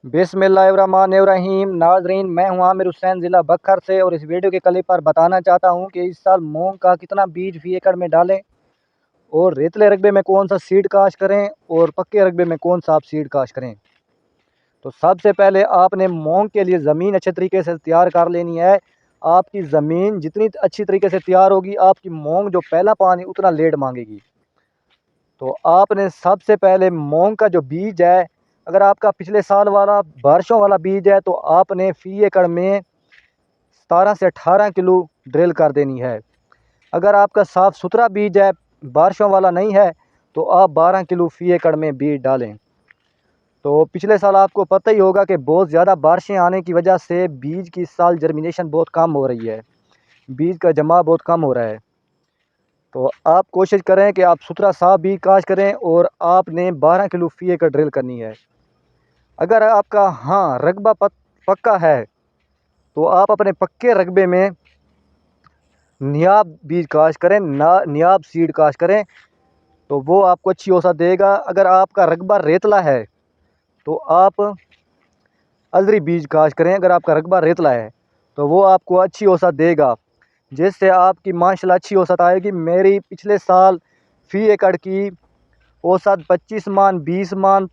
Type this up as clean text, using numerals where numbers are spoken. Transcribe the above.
बिस्मिल्लाहिर्रहमानिर्रहीम। नाजरीन, मैं हूं आमिर हुसैन, ज़िला बखर से, और इस वीडियो के क्लिप पर बताना चाहता हूं कि इस साल मूंग का कितना बीज फी एकड़ में डालें और रेतले रकबे में कौन सा सीड काश करें और पक्के रकबे में कौन सा आप सीड काश करें। तो सबसे पहले आपने मूंग के लिए ज़मीन अच्छे तरीके से तैयार कर लेनी है। आपकी ज़मीन जितनी अच्छी तरीके से तैयार होगी, आपकी मूंग जो पहला पानी उतना लेट मांगेगी। तो आपने सबसे पहले मूंग का जो बीज है, अगर आपका पिछले साल वाला बारिशों वाला बीज है तो आपने फी एकड़ में 17 से 18 किलो ड्रिल कर देनी है। अगर आपका साफ़ सुथरा बीज है, बारिशों वाला नहीं है, तो आप 12 किलो फी एकड़ में बीज डालें। तो पिछले साल आपको पता ही होगा कि बहुत ज़्यादा बारिशें आने की वजह से बीज की इस साल जर्मिनेशन बहुत कम हो रही है, बीज का जमा बहुत कम हो रहा है। तो आप कोशिश करें कि आप सुथरा साफ बीज काश करें और आपने 12 किलो फी एकड़ ड्रिल करनी है। अगर आपका रकबा पक्का है तो आप अपने पक्के रकबे में नियाब बीज काश करें, नियाब सीड काश करें, तो वो आपको अच्छी औसत देगा। अगर आपका रकबा रेतला है तो आप अजरी बीज काश करें। अगर आपका रकबा रेतला है तो वो आपको अच्छी औसत देगा, जिससे आपकी माशाल्लाह अच्छी औसत आएगी। मेरी पिछले साल फी एकड़ की औसत 25 मन, 20 मन